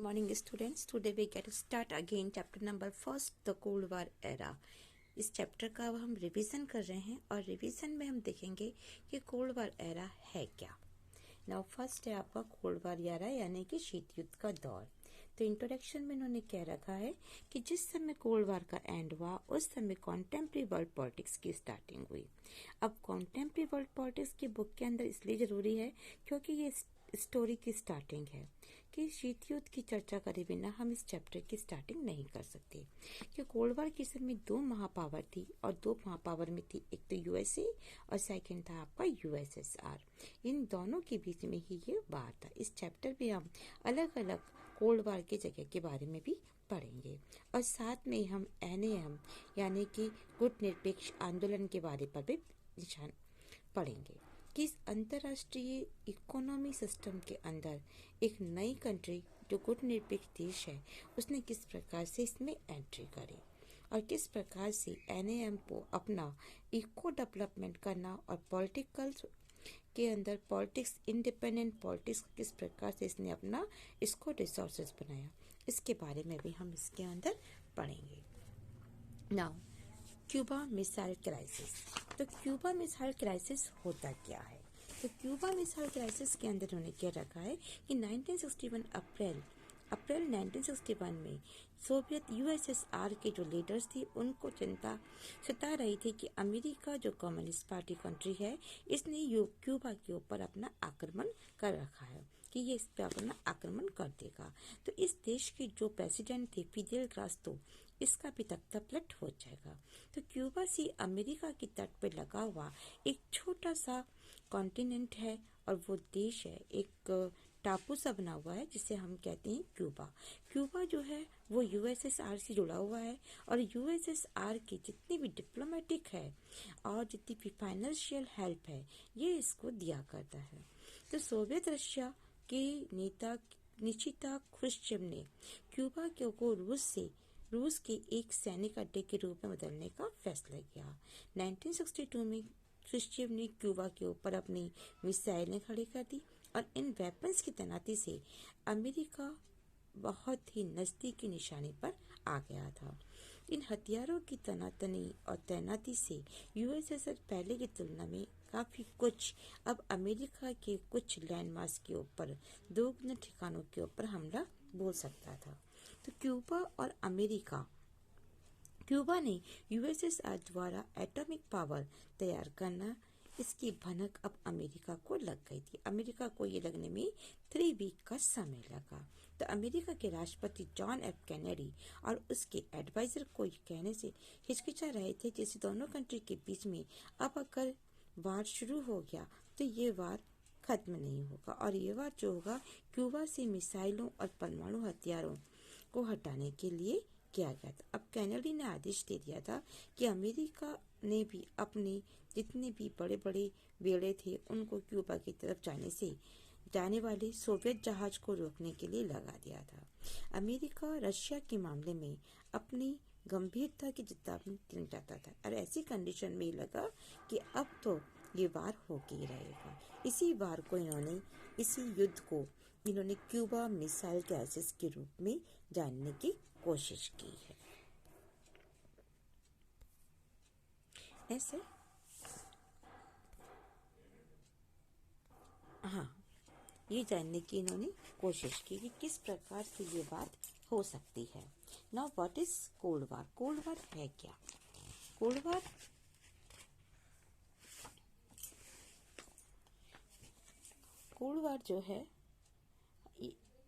morning students. Today we get start again chapter number first, the Cold War era. इस chapter का अब हम revision कर रहे हैं और रिवीजन में हम देखेंगे कि कोल्ड वार एरा है क्या। नाउ फर्स्ट है आपका कोल्ड वार एरा यानी कि शीत युद्ध का दौर। तो इंट्रोडक्शन में इन्होंने क्या रखा है कि जिस समय कोल्ड वार का एंड हुआ उस समय कॉन्टेम्प्रेरी वर्ल्ड पॉलिटिक्स की स्टार्टिंग हुई। अब कॉन्टेम्प्रेरी वर्ल्ड पॉलिटिक्स की बुक के अंदर इसलिए जरूरी है क्योंकि ये स्टोरी की स्टार्टिंग है कि शीत युद्ध की चर्चा करे बिना हम इस चैप्टर की स्टार्टिंग नहीं कर सकते। कि कोल्ड वार के समय दो महापावर थी और दो महापावर में थी, एक तो यूएसए और सेकंड था आपका यूएसएसआर। इन दोनों के बीच में ही ये वार था। इस चैप्टर में हम अलग अलग कोल्ड वार की जगह के बारे में भी पढ़ेंगे और साथ में हम एनएएम यानी कि गुट निरपेक्ष आंदोलन के बारे पर भी निशान पढ़ेंगे कि इस अंतर्राष्ट्रीय इकोनॉमी सिस्टम के अंदर एक नई कंट्री जो गुट निरपेक्ष देश है उसने किस प्रकार से इसमें एंट्री करी और किस प्रकार से एनएएम को अपना इको डेवलपमेंट करना और पॉलिटिकल के अंदर पॉलिटिक्स इंडिपेंडेंट पॉलिटिक्स किस प्रकार से इसने अपना इसको रिसोर्सेज बनाया, इसके बारे में भी हम इसके अंदर पढ़ेंगे। Now Cuba missile crisis. तो क्यूबा मिसाइल क्राइसिस होता क्या है? तो क्यूबा मिसाइल क्राइसिस के अंदर उन्होंने क्या रखा है कि 1961 अप्रैल 1961 में सोवियत यूएसएसआर के जो लीडर्स थे उनको चिंता सता रही थी कि अमेरिका जो कम्युनिस्ट पार्टी कंट्री है इसने क्यूबा के ऊपर अपना आक्रमण कर रखा है कि ये इस पर अपना आक्रमण कर देगा। तो इस देश के जो प्रेसिडेंट थे फिदेल कास्ट्रो, इसका भी तख्ता पलट हो जाएगा। तो क्यूबा से अमेरिका की तट पर लगा हुआ एक छोटा सा कॉन्टिनेंट है और वो देश है एक टापू सा बना हुआ है जिसे हम कहते हैं क्यूबा। क्यूबा जो है वो यूएसएसआर से जुड़ा हुआ है और यूएसएसआर की जितनी भी डिप्लोमेटिक है और जितनी भी फाइनेंशियल हेल्प है ये इसको दिया करता है। तो सोवियत रशिया के नेता निकिता ख्रुश्चेव ने क्यूबा को रूस के एक सैनिक अड्डे के रूप में बदलने का फैसला किया। 1962 में ख्रुश्चेव ने क्यूबा के ऊपर अपनी मिसाइलें खड़ी कर दी और इन वेपन्स की तैनाती से अमेरिका बहुत ही नजदीकी निशाने पर आ गया था। इन हथियारों की तनातनी और तैनाती से यूएसएसआर पहले की तुलना में काफी कुछ अब अमेरिका के कुछ लैंडमार्क्स के ऊपर दोगुने ठिकानों के ऊपर हमला बोल सकता था। तो क्यूबा ने यूएसएसआर द्वारा एटॉमिक पावर तैयार करना, इसकी भनक अब अमेरिका को लग गई थी। अमेरिका को ये लगने में 3 वीक का समय लगा। तो अमेरिका के राष्ट्रपति जॉन एफ कैनेडी और उसके एडवाइजर को ये कहने से हिचकिचा रहे थे जैसे दोनों कंट्री के बीच में अब अगर वार शुरू हो गया तो ये वार खत्म नहीं होगा और ये वार जो होगा क्यूबा से मिसाइलों और परमाणु हथियारों को हटाने के लिए किया गया था। अब कैनेडी ने आदेश दे दिया था कि अमेरिका ने भी अपने जितने भी बड़े बड़े बेड़े थे उनको क्यूबा की तरफ जाने वाले सोवियत जहाज को रोकने के लिए लगा दिया था। अमेरिका रशिया के मामले में अपनी गंभीरता की चेतावनी देना चाहता था और ऐसी कंडीशन में लगा कि अब तो ये वार हो के ही रहेगा। इसी युद्ध को इन्होंने क्यूबा मिसाइल क्राइसिस के रूप में जानने की कोशिश की है। ऐसे ये जानने की इन्होंने कोशिश की कि किस प्रकार से ये बात हो सकती है। Now what is cold war? Cold war है क्या? कोल्ड वार जो है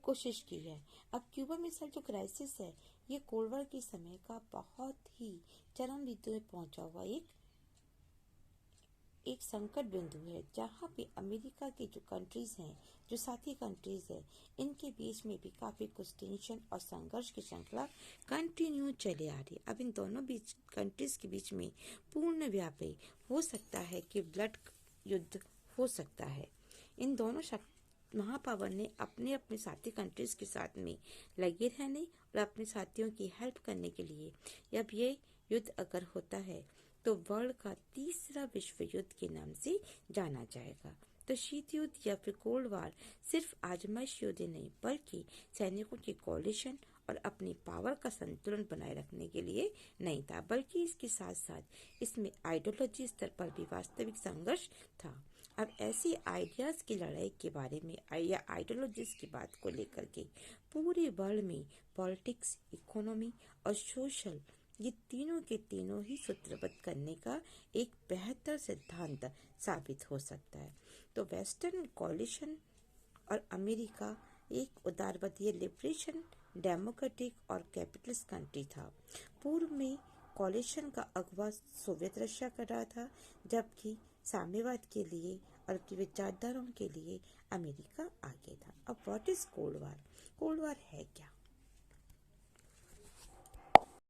कोशिश की है। अब क्यूबा मिसाइल जो क्राइसिस है ये कोल्ड वार के समय का बहुत ही चरम बिंदु में पहुंचा हुआ एक संकट बिंदु है जहां पे अमेरिका की जो कंट्रीज हैं, जो साथी कंट्रीज है, इनके बीच में भी काफी कुछ टेंशन और संघर्ष की श्रृंखला कंटिन्यू चली आ रही है। अब इन दोनों कंट्रीज के बीच में पूर्ण व्यापी हो सकता है कि ब्लड युद्ध हो सकता है। इन दोनों महापावर ने अपने अपने साथी कंट्रीज के साथ में लगे रहने और अपने साथियों की हेल्प करने के लिए अब ये युद्ध अगर होता है तो वर्ल्ड का तीसरा विश्व युद्ध के नाम से जाना जाएगा। तो शीत युद्ध या फिर कोल्ड वार सिर्फ आजमाइश युद्ध नहीं बल्कि सैनिकों की कोalition और अपनी पावर का संतुलन बनाए रखने के लिए नहीं था, बल्कि इसके साथ साथ इसमें आइडियोलॉजी स्तर पर भी वास्तविक संघर्ष था। अब ऐसी आइडियाज की लड़ाई के बारे में या आइडियोलॉजीज की बात को लेकर के पूरे वर्ल्ड में पॉलिटिक्स, इकोनॉमी और सोशल ये तीनों के तीनों ही सूत्रबद्ध करने का एक बेहतर सिद्धांत साबित हो सकता है। तो वेस्टर्न कोalition और अमेरिका एक उदारवादी लिबरेशन डेमोक्रेटिक और कैपिटलिस्ट कंट्री था। पूर्व में कोalition का अगवा सोवियत रशिया कर रहा था, जबकि साम्यवाद के लिए और उसकी विचारधाराओं के लिए अमेरिका आगे था। अब what is cold war? Cold war है क्या?